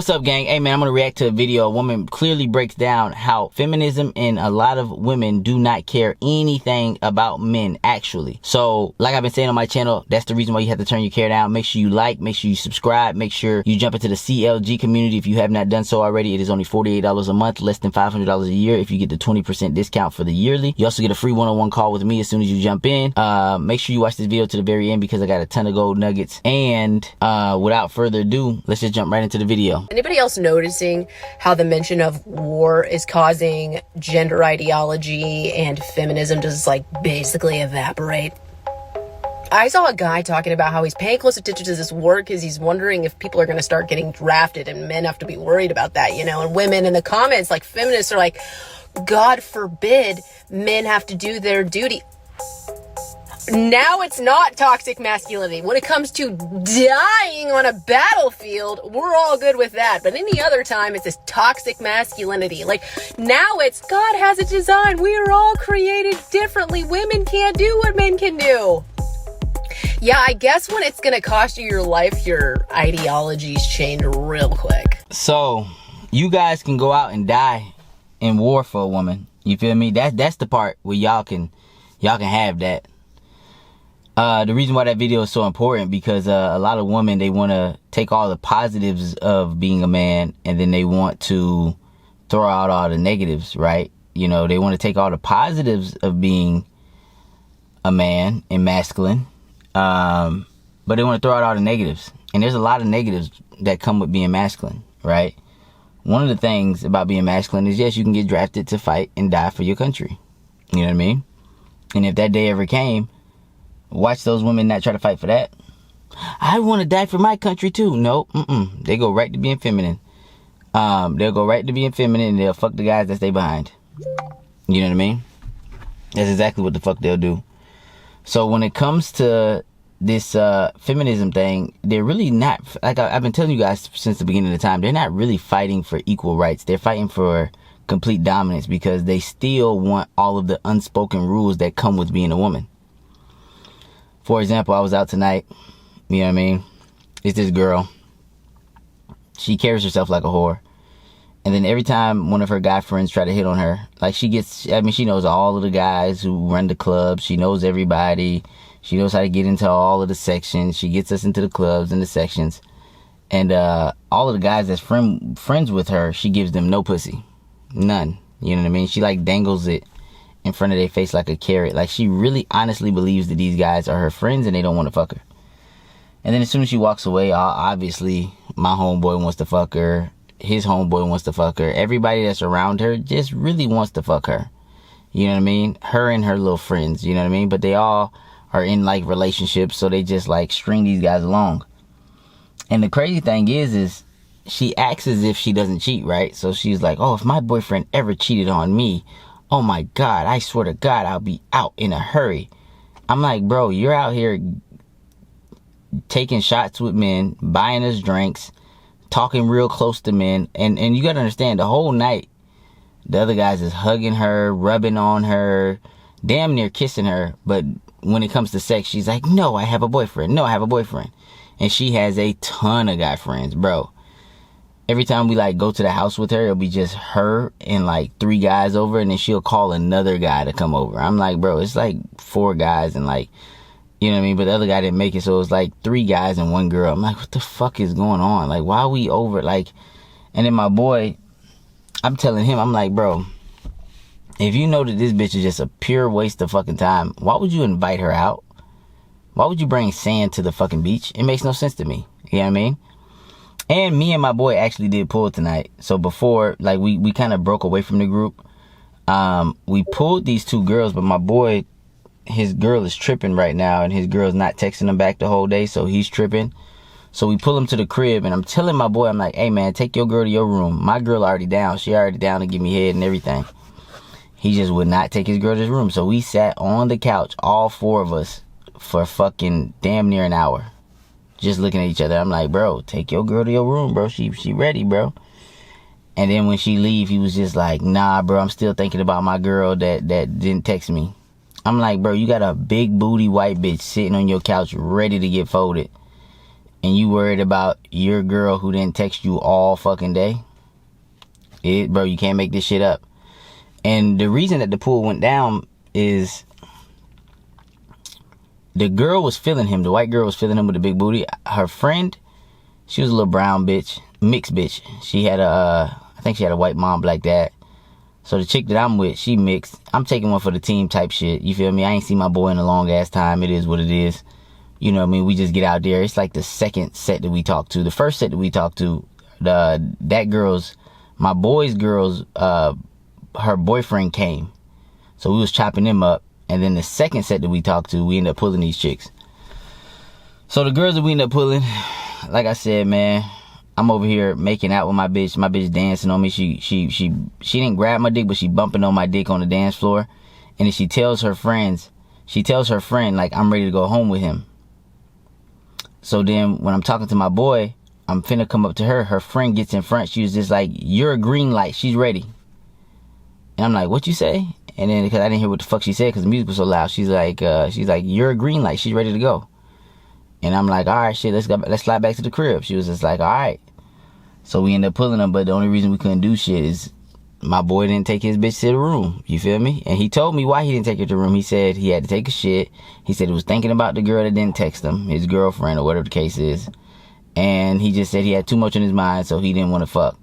What's up, gang? Hey man, I'm gonna react to a video. A woman clearly breaks down how feminism and a lot of women do not care anything about men, actually. So, like I've been saying on my channel, that's the reason why you have to turn your care down. Make sure you like, make sure you subscribe, make sure you jump into the CLG community if you have not done so already. It is only $48 a month, less than $500 a year if you get the 20% discount for the yearly. You also get a free one-on-one call with me as soon as you jump in. Make sure you watch this video to the very end because I got a ton of gold nuggets. And without further ado, let's just jump right into the video. Anybody else noticing how the mention of war is causing gender ideology and feminism to just like basically evaporate? I saw a guy talking about how he's paying close attention to this war because he's wondering if people are going to start getting drafted and men have to be worried about that, you know, and women in the comments, like feminists are like, God forbid men have to do their duty. Now it's not toxic masculinity. When it comes to dying on a battlefield, we're all good with that. But any other time, it's this toxic masculinity. Like, now it's God has a design. We are all created differently. Women can't do what men can do. Yeah, I guess when it's going to cost you your life, your ideologies change real quick. So, you guys can go out and die in war for a woman. You feel me? That's the part where y'all can have that. The reason why that video is so important because a lot of women, they want to take all the positives of being a man and then they want to throw out all the negatives, right? You know, they want to take all the positives of being a man and masculine, but they want to throw out all the negatives. And there's a lot of negatives that come with being masculine, right? One of the things about being masculine is, yes, you can get drafted to fight and die for your country. You know what I mean? And if that day ever came, watch those women not try to fight for that. I want to die for my country too. No, they go right to being feminine. They'll go right to being feminine and they'll fuck the guys that stay behind. You know what I mean? That's exactly what the fuck they'll do. So when it comes to this feminism thing, they're really not, like I've been telling you guys since the beginning of the time, they're not really fighting for equal rights. They're fighting for complete dominance because they still want all of the unspoken rules that come with being a woman. For example, I was out tonight, you know what I mean? It's this girl. She carries herself like a whore. And then every time one of her guy friends try to hit on her, like she knows all of the guys who run the club. She knows everybody. She knows how to get into all of the sections. She gets us into the clubs and the sections. And all of the guys that's friends with her, she gives them no pussy. None. You know what I mean? She like dangles it in front of their face like a carrot. Like she really honestly believes that these guys are her friends and they don't want to fuck her. And then as soon as she walks away, obviously my homeboy wants to fuck her. His homeboy wants to fuck her. Everybody that's around her just really wants to fuck her. You know what I mean? Her and her little friends, you know what I mean? But they all are in like relationships, so they just like string these guys along. And the crazy thing is she acts as if she doesn't cheat, right? So she's like, oh, if my boyfriend ever cheated on me, oh my God, I swear to God, I'll be out in a hurry. I'm like, bro, you're out here taking shots with men, buying us drinks, talking real close to men. And you got to understand, the whole night, the other guys is hugging her, rubbing on her, damn near kissing her. But when it comes to sex, she's like, no, I have a boyfriend. No, I have a boyfriend. And she has a ton of guy friends, bro. Every time we like go to the house with her, it'll be just her and like 3 guys over, and then she'll call another guy to come over. I'm like, bro, it's like 4 guys and like, you know what I mean? But the other guy didn't make it, so it was like 3 guys and 1 girl. I'm like, what the fuck is going on? Like, why are we over? Like, and then my boy, I'm telling him, I'm like, bro, if you know that this bitch is just a pure waste of fucking time, why would you invite her out? Why would you bring sand to the fucking beach? It makes no sense to me. You know what I mean? And me and my boy actually did pull tonight. So before, like, we kind of broke away from the group. We pulled these 2 girls, but my boy, his girl is tripping right now, and his girl's not texting him back the whole day, so he's tripping. So we pull him to the crib, and I'm telling my boy, I'm like, hey, man, take your girl to your room. My girl already down. She already down to give me head and everything. He just would not take his girl to his room. So we sat on the couch, all 4 of us, for fucking damn near an hour. Just looking at each other. I'm like, bro, take your girl to your room, bro. She ready, bro. And then when she leave, he was just like, nah, bro, I'm still thinking about my girl that didn't text me. I'm like, bro, you got a big booty white bitch sitting on your couch ready to get folded. and you worried about your girl who didn't text you all fucking day, bro, you can't make this shit up. And the reason that the pool went down is the girl was feeling him. The white girl was feeling him with the big booty. Her friend, she was a little brown bitch, mixed bitch. She had I think she had a white mom, black dad. So the chick that I'm with, she mixed. I'm taking one for the team type shit. You feel me? I ain't seen my boy in a long ass time. It is what it is. You know what I mean? We just get out there. It's like the second set that we talked to. The first set that we talked to, my boy's girl's, her boyfriend came. So we was chopping them up. And then the second set that we talked to, we ended up pulling these chicks. So the girls that we ended up pulling, like I said, man, I'm over here making out with my bitch. My bitch dancing on me. She didn't grab my dick, but she bumping on my dick on the dance floor. And then she tells her friend, like, I'm ready to go home with him. So then when I'm talking to my boy, I'm finna come up to her. Her friend gets in front. She was just like, you're a green light. She's ready. And I'm like, what you say? And then because I didn't hear what the fuck she said because the music was so loud, she's like, you're a green light. She's ready to go. And I'm like, all right, shit, let's slide back to the crib. She was just like, all right. So we ended up pulling them, but the only reason we couldn't do shit is my boy didn't take his bitch to the room. You feel me? And he told me why he didn't take her to the room. He said he had to take a shit. He said he was thinking about the girl that didn't text him, his girlfriend or whatever the case is. And he just said he had too much on his mind, so he didn't want to fuck.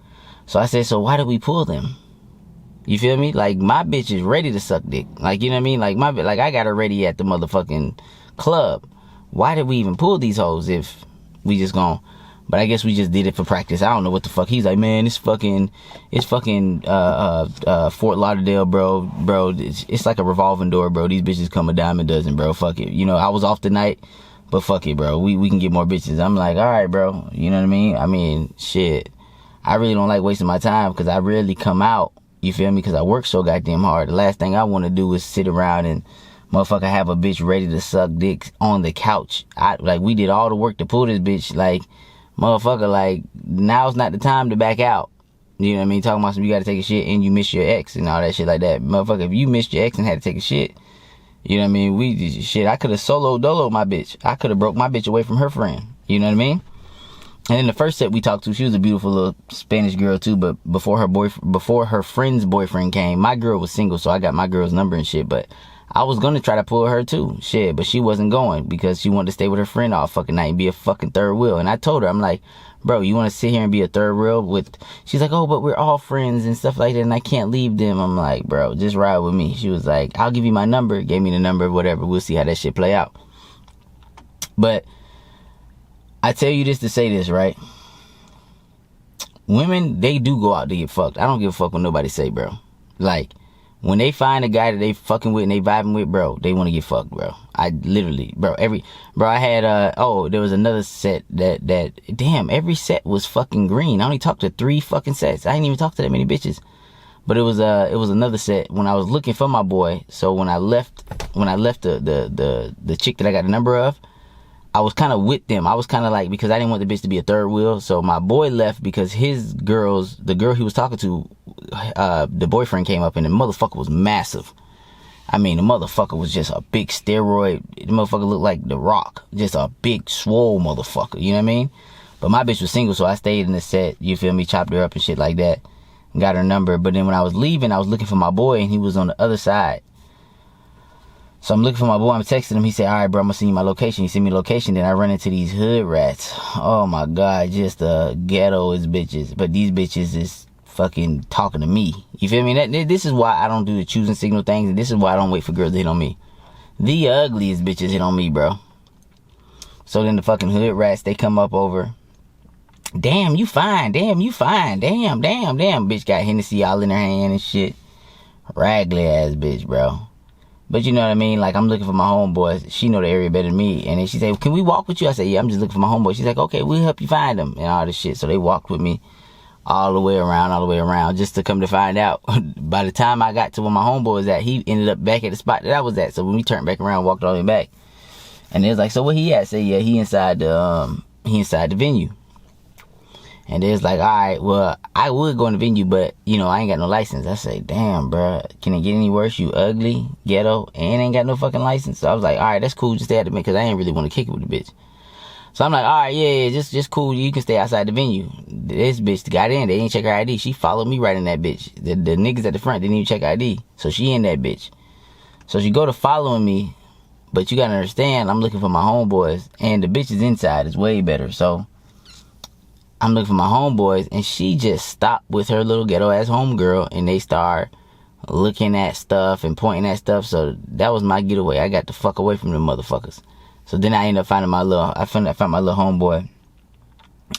So I said, so why did we pull them? You feel me? Like, my bitch is ready to suck dick. Like, you know what I mean? Like, I got her ready at the motherfucking club. Why did we even pull these hoes if we just gone? But I guess we just did it for practice. I don't know what the fuck. He's like, man, it's fucking Fort Lauderdale, bro. It's like a revolving door, bro. These bitches come a dime a dozen, bro. Fuck it. You know, I was off tonight, but fuck it, bro. We can get more bitches. I'm like, all right, bro. You know what I mean? I mean, shit. I really don't like wasting my time because I rarely come out. You feel me? Because I work so goddamn hard. The last thing I want to do is sit around and motherfucker have a bitch ready to suck dick on the couch. We did all the work to pull this bitch. Like, motherfucker, like, now's not the time to back out. You know what I mean? Talking about some, you gotta take a shit and you miss your ex and all that shit like that. Motherfucker, if you missed your ex and had to take a shit, you know what I mean? I could have solo doloed my bitch. I could have broke my bitch away from her friend. You know what I mean? And then the first set we talked to, she was a beautiful little Spanish girl too, but before her friend's boyfriend came, my girl was single, so I got my girl's number and shit, but I was gonna try to pull her too, shit, but she wasn't going because she wanted to stay with her friend all fucking night and be a fucking third wheel. And I told her, I'm like, bro, you wanna sit here and be a third wheel with, she's like, oh, but we're all friends and stuff like that and I can't leave them. I'm like, bro, just ride with me. She was like, I'll give you my number, gave me the number, whatever, we'll see how that shit play out. But I tell you this to say this, right? Women, they do go out to get fucked. I don't give a fuck what nobody say, bro. Like, when they find a guy that they fucking with and they vibing with, bro, they want to get fucked, bro. I literally, bro, I had, there was another set damn, every set was fucking green. I only talked to 3 fucking sets. I didn't even talk to that many bitches. But it was another set when I was looking for my boy. So when I left the chick that I got the number of, I was kind of with them. I was kind of like, because I didn't want the bitch to be a third wheel. So my boy left because the girl he was talking to, the boyfriend came up and the motherfucker was massive. I mean, the motherfucker was just a big steroid. The motherfucker looked like The Rock. Just a big, swole motherfucker. You know what I mean? But my bitch was single, so I stayed in the set. You feel me? Chopped her up and shit like that. Got her number. But then when I was leaving, I was looking for my boy and he was on the other side. So I'm looking for my boy, I'm texting him, he said, all right, bro, I'm gonna send you my location. He sent me the location, then I run into these hood rats. Oh my God, just the ghetto is bitches. But these bitches is fucking talking to me. You feel me? This is why I don't do the choosing signal things, and this is why I don't wait for girls to hit on me. The ugliest bitches hit on me, bro. So then the fucking hood rats, they come up over. Damn, you fine. Damn, you fine. Damn. Bitch got Hennessy all in her hand and shit. Raggedy ass bitch, bro. But you know what I mean? Like, I'm looking for my homeboys. She know the area better than me. And then she said, well, can we walk with you? I said, yeah, I'm just looking for my homeboy. She's like, okay, we'll help you find them and all this shit. So they walked with me all the way around, just to come to find out. By the time I got to where my homeboy was at, he ended up back at the spot that I was at. So when we turned back around, walked all the way back. And they was like, so where he at? I said, yeah, he inside the venue. And they was like, all right, well, I would go in the venue, but, you know, I ain't got no license. I say, damn, bro, can it get any worse? You ugly, ghetto, and ain't got no fucking license. So I was like, all right, that's cool. Just stay at the because I ain't really want to kick it with the bitch. So I'm like, all right, yeah, just cool. You can stay outside the venue. This bitch got in. They didn't check her ID. She followed me right in that bitch. The niggas at the front didn't even check ID. So she in that bitch. So she go to following me. But you gotta understand, I'm looking for my homeboys. And the bitches inside is way better. So I'm looking for my homeboys. And she just stopped with her little ghetto ass homegirl. And they start looking at stuff and pointing at stuff. So that was my getaway. I got the fuck away from them motherfuckers. So then I ended up finding I found my little homeboy.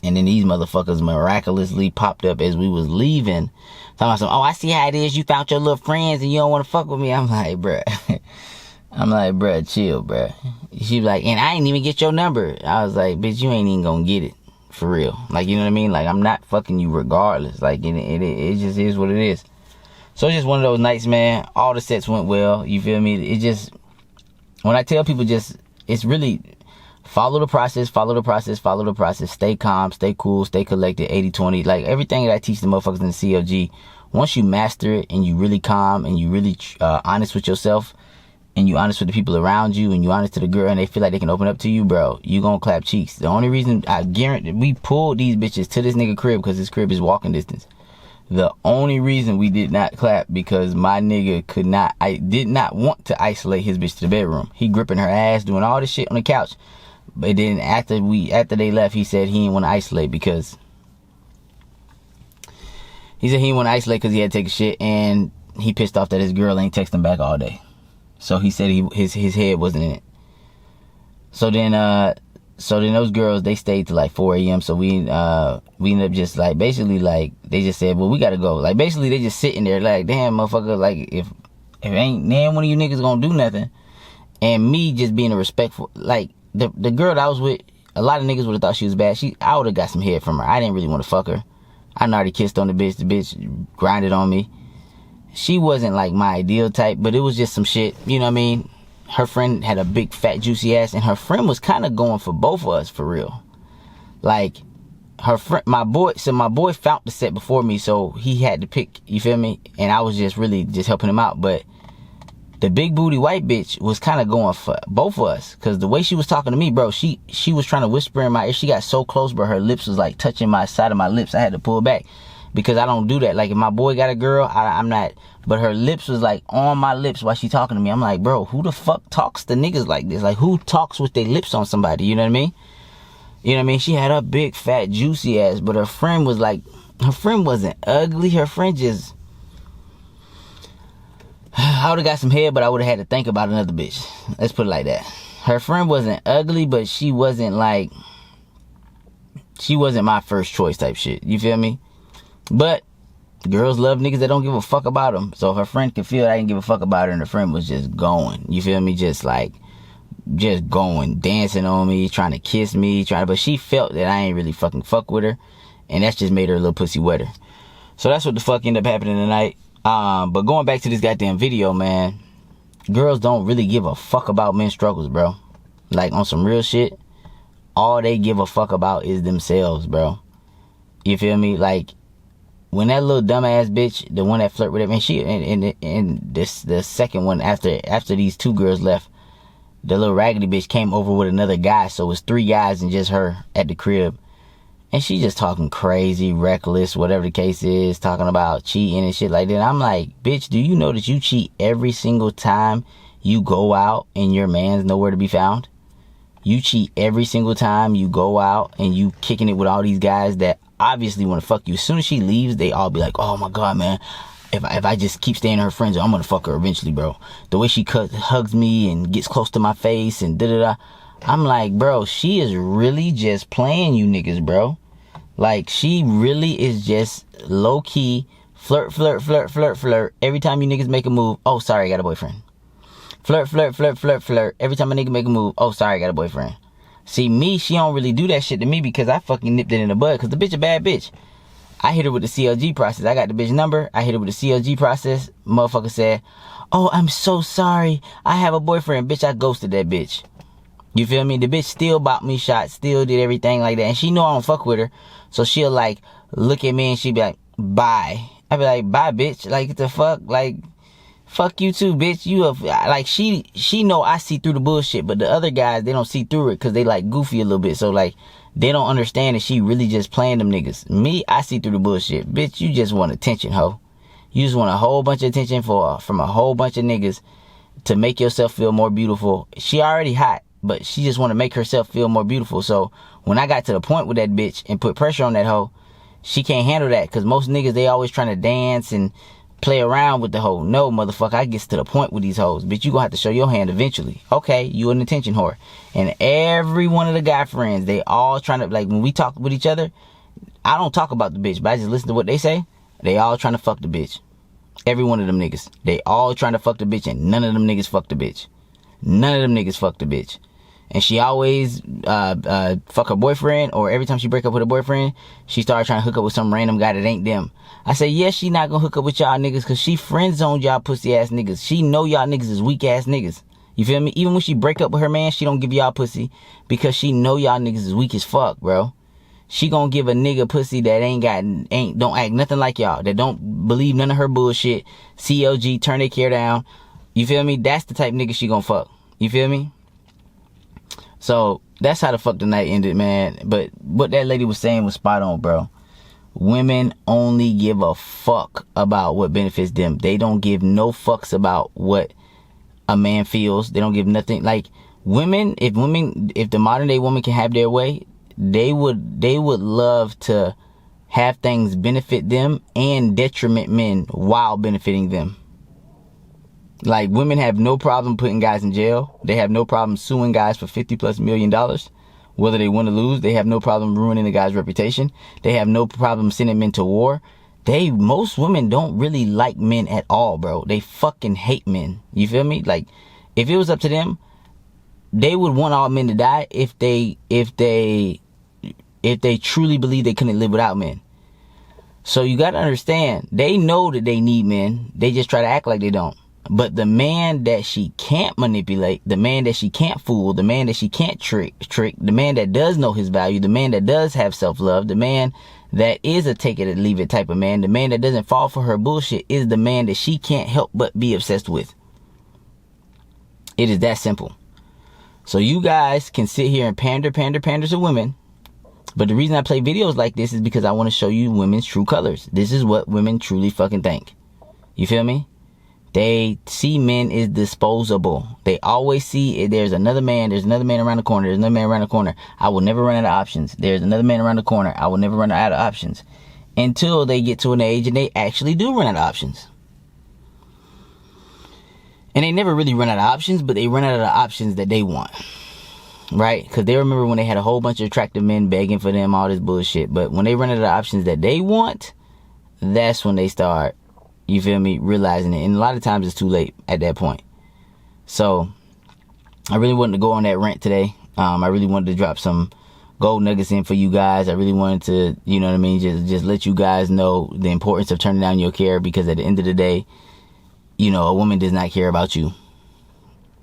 And then these motherfuckers miraculously popped up as we was leaving. Talking about some, oh, I see how it is. You found your little friends and you don't want to fuck with me. I'm like, bruh. Chill, bruh. She was like, and I ain't even get your number. I was like, bitch, you ain't even gonna get it. For real. Like, you know what I mean? Like, I'm not fucking you regardless. Like, it just is what it is. So it's just one of those nights, man. All the sets went well. You feel me? It just, when I tell people it's really follow the process, stay calm, stay cool, stay collected, 80-20. Like, everything that I teach the motherfuckers in the CLG, once you master it and you really calm and you really honest with yourself and you honest with the people around you and you honest to the girl and they feel like they can open up to you, bro, you gonna clap cheeks. The only reason I guarantee we pulled these bitches to this nigga crib because his crib is walking distance. The only reason we did not clap because my nigga did not want to isolate his bitch to the bedroom. He gripping her ass, doing all this shit on the couch. But then after they left, he said he didn't want to isolate because he had to take a shit and he pissed off that his girl ain't texting back all day. So he said his head wasn't in it. So then those girls, they stayed till like 4 a.m. So we ended up just like, basically like, they just said, well, we gotta go. Like, basically they just sitting there like, damn, motherfucker, like, if ain't none one of you niggas gonna do nothing. And me just being a respectful, like, the girl that I was with, a lot of niggas would have thought she was bad. I would have got some head from her. I didn't really want to fuck her. I already kissed on the bitch. The bitch grinded on me. She wasn't like my ideal type, but it was just some shit, you know what I mean? Her friend had a big fat juicy ass and her friend was kind of going for both of us for real. Like, her friend, my boy found the set before me, so he had to pick, you feel me? And I was just really just helping him out, but the big booty white bitch was kind of going for both of us. Cause the way she was talking to me, bro, she was trying to whisper in my ear. She got so close, but her lips was like touching my side of my lips. I had to pull back because I don't do that. Like, if my boy got a girl, I'm not, but her lips was like on my lips while she talking to me. I'm like, bro, who the fuck talks to niggas like this? Like, who talks with their lips on somebody? You know what I mean? You know what I mean? She had a big fat juicy ass, but her friend was like, her friend wasn't ugly. Her friend just, I would have got some head, but I would have had to think about another bitch. Let's put it like that. Her friend wasn't ugly, but she wasn't my first choice type shit. You feel me? But girls love niggas that don't give a fuck about them. So her friend could feel I didn't give a fuck about her, and her friend was just going. You feel me? Just going, dancing on me, trying to kiss me, but she felt that I ain't really fucking fuck with her, and that's just made her a little pussy wetter. So that's what the fuck ended up happening tonight. But going back to this goddamn video, man, girls don't really give a fuck about men's struggles, bro. Like, on some real shit, all they give a fuck about is themselves, bro. You feel me? Like, when that little dumbass bitch, the one that flirt with him, and the second one after these two girls left, the little raggedy bitch came over with another guy, so it was 3 guys and just her at the crib. And she just talking crazy, reckless, whatever the case is, talking about cheating and shit like that. I'm like, bitch, do you know that you cheat every single time you go out and your man's nowhere to be found? You cheat every single time you go out and you kicking it with all these guys that obviously want to fuck you. As soon as she leaves, they all be like, oh my God, man, if I just keep staying her friends, I'm gonna fuck her eventually, bro. The way she hugs me and gets close to my face and da-da-da. I'm like, bro, she is really just playing you niggas, bro. Like, she really is just low-key flirt. Every time you niggas make a move, oh, sorry, I got a boyfriend. Flirt. Every time a nigga make a move, oh, sorry, I got a boyfriend. See, me, she don't really do that shit to me because I fucking nipped it in the bud because the bitch a bad bitch. I hit her with the CLG process. I got the bitch number. I hit her with the CLG process. Motherfucker said, oh, I'm so sorry. I have a boyfriend. Bitch, I ghosted that bitch. You feel me? The bitch still bought me shots, still did everything like that. And she know I don't fuck with her. So she'll like look at me and she'll be like, bye. I be like, bye, bitch. Like, what the fuck? Like, Fuck you too, bitch. You have, like, she know I see through the bullshit, but the other guys, they don't see through it because they like goofy a little bit. So like, they don't understand that she really just playing them niggas. Me, I see through the bullshit. Bitch, you just want attention, ho. You just want a whole bunch of attention from a whole bunch of niggas to make yourself feel more beautiful. She already hot, but she just want to make herself feel more beautiful. So when I got to the point with that bitch and put pressure on that hoe, she can't handle that, because most niggas, they always trying to dance and play around with the hoe. No, motherfucker, I gets to the point with these hoes. Bitch, you gonna have to show your hand eventually. Okay, you an attention whore. And every one of the guy friends, they all trying to, like, when we talk with each other, I don't talk about the bitch, but I just listen to what they say. They all trying to fuck the bitch. Every one of them niggas. They all trying to fuck the bitch, and none of them niggas fuck the bitch. None of them niggas fuck the bitch. And she always fuck her boyfriend, or every time she break up with her boyfriend, she started trying to hook up with some random guy that ain't them. I say, yes, she not gonna hook up with y'all niggas because she friend zoned y'all pussy ass niggas. She know y'all niggas is weak ass niggas. You feel me? Even when she break up with her man, she don't give y'all pussy because she know y'all niggas is weak as fuck, bro. She gonna give a nigga pussy that don't act nothing like y'all, that don't believe none of her bullshit. CLG, turn their care down. You feel me? That's the type nigga she gonna fuck. You feel me? So that's how the fuck the night ended, man. But what that lady was saying was spot on, bro. Women only give a fuck about what benefits them. They don't give no fucks about what a man feels. They don't give nothing. Like, women, if the modern day woman can have their way, they would love to have things benefit them and detriment men while benefiting them. Like, women have no problem putting guys in jail. They have no problem suing guys for $50+ million. Whether they win or lose, they have no problem ruining the guy's reputation. They have no problem sending men to war. Most women don't really like men at all, bro. They fucking hate men. You feel me? Like, if it was up to them, they would want all men to die if they truly believe they couldn't live without men. So you gotta understand, they know that they need men. They just try to act like they don't. But the man that she can't manipulate, the man that she can't fool, the man that she can't trick, the man that does know his value, the man that does have self-love, the man that is a take it or leave it type of man, the man that doesn't fall for her bullshit, is the man that she can't help but be obsessed with. It is that simple. So you guys can sit here and pander to women. But the reason I play videos like this is because I want to show you women's true colors. This is what women truly fucking think. You feel me? They see men as disposable. They always see there's another man around the corner, there's another man around the corner. I will never run out of options. There's another man around the corner. I will never run out of options. Until they get to an age and they actually do run out of options. And they never really run out of options, but they run out of the options that they want. Right? Because they remember when they had a whole bunch of attractive men begging for them, all this bullshit. But when they run out of the options that they want, that's when they start, you feel me, realizing it. And a lot of times it's too late at that point. So I really wanted to go on that rant today. I really wanted to drop some gold nuggets in for you guys. I really wanted to, you know what I mean, just let you guys know the importance of turning down your care, because at the end of the day, you know, a woman does not care about you.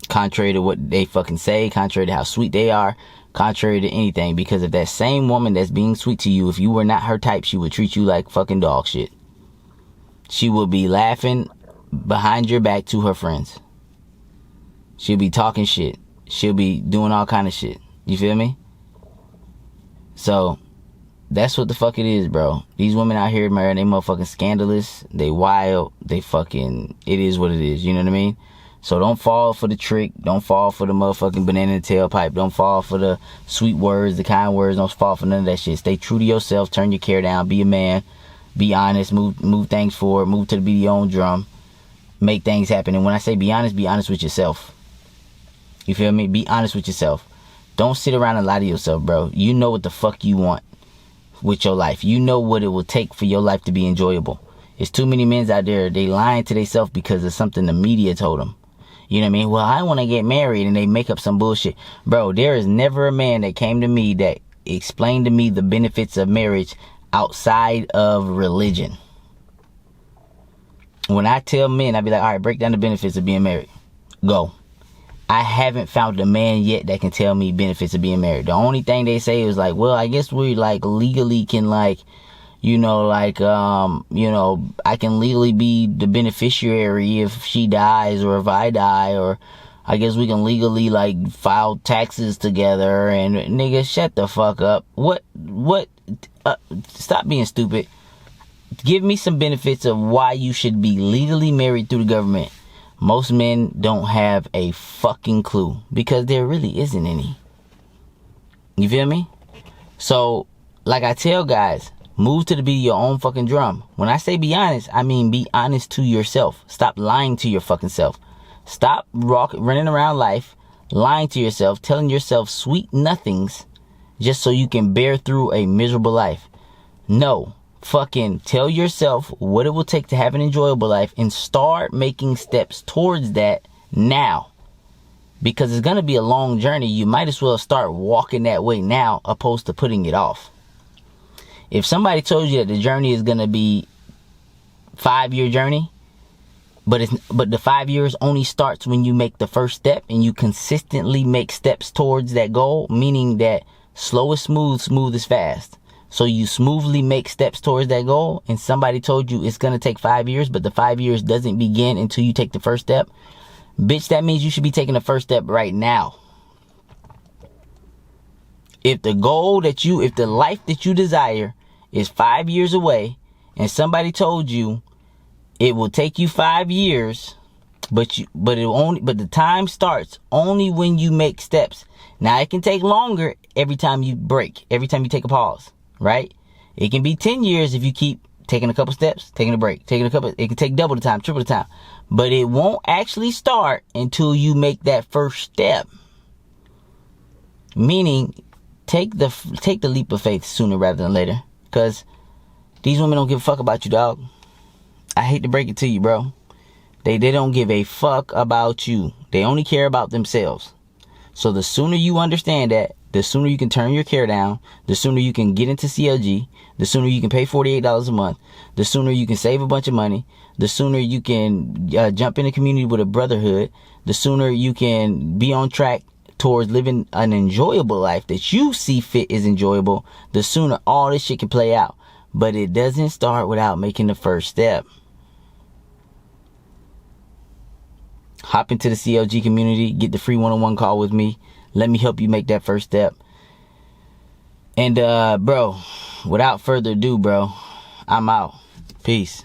Contrary to what they fucking say, contrary to how sweet they are, contrary to anything. Because if that same woman that's being sweet to you, if you were not her type, she would treat you like fucking dog shit. She will be laughing behind your back to her friends. She'll be talking shit. She'll be doing all kind of shit. You feel me? So that's what the fuck it is, bro. These women out here, man, they motherfucking scandalous. They wild. They fucking, it is what it is. You know what I mean? So don't fall for the trick. Don't fall for the motherfucking banana in the tailpipe. Don't fall for the sweet words, the kind words. Don't fall for none of that shit. Stay true to yourself. Turn your care down. Be a man. Be honest. Move things forward. Move to the beat of your own drum. Make things happen. And when I say be honest with yourself. You feel me? Be honest with yourself. Don't sit around and lie to yourself, bro. You know what the fuck you want with your life. You know what it will take for your life to be enjoyable. There's too many men out there, they lying to themselves because of something the media told them. You know what I mean? Well, I want to get married, and they make up some bullshit. Bro, there is never a man that came to me that explained to me the benefits of marriage outside of religion. When I tell men, I be like, all right, break down the benefits of being married. Go. I haven't found a man yet that can tell me benefits of being married. The only thing they say is like, well, I guess we like legally can like, you know, like, you know, I can legally be the beneficiary if she dies or if I die, or I guess we can legally, like, file taxes together. And nigga, shut the fuck up. Stop being stupid. Give me some benefits of why you should be legally married through the government. Most men don't have a fucking clue, because there really isn't any. You feel me? So, like I tell guys, move to the beat of your own fucking drum. When I say be honest, I mean be honest to yourself. Stop lying to your fucking self. Stop running around life, lying to yourself, telling yourself sweet nothings just so you can bear through a miserable life. No. Fucking tell yourself what it will take to have an enjoyable life and start making steps towards that now. Because it's going to be a long journey. You might as well start walking that way now, opposed to putting it off. If somebody told you that the journey is going to be 5-year journey, but the 5 years only starts when you make the first step and you consistently make steps towards that goal, meaning that slow is smooth, smooth is fast. So you smoothly make steps towards that goal, and somebody told you it's going to take 5 years, but the 5 years doesn't begin until you take the first step. Bitch, that means you should be taking the first step right now. If the life that you desire is 5 years away, and somebody told you it will take you 5 years, but the time starts only when you make steps. Now it can take longer every time you break, every time you take a pause, right? It can be 10 years if you keep taking a couple steps, taking a break, it can take double the time, triple the time. But it won't actually start until you make that first step. Meaning, take the leap of faith sooner rather than later. Because these women don't give a fuck about you, dog. I hate to break it to you, bro. They don't give a fuck about you. They only care about themselves. So the sooner you understand that, the sooner you can turn your care down, the sooner you can get into CLG, the sooner you can pay $48 a month, the sooner you can save a bunch of money, the sooner you can jump in a community with a brotherhood, the sooner you can be on track towards living an enjoyable life that you see fit is enjoyable, the sooner all this shit can play out. But it doesn't start without making the first step. Hop into the CLG community, get the free one-on-one call with me. Let me help you make that first step. And bro, without further ado, bro, I'm out. Peace.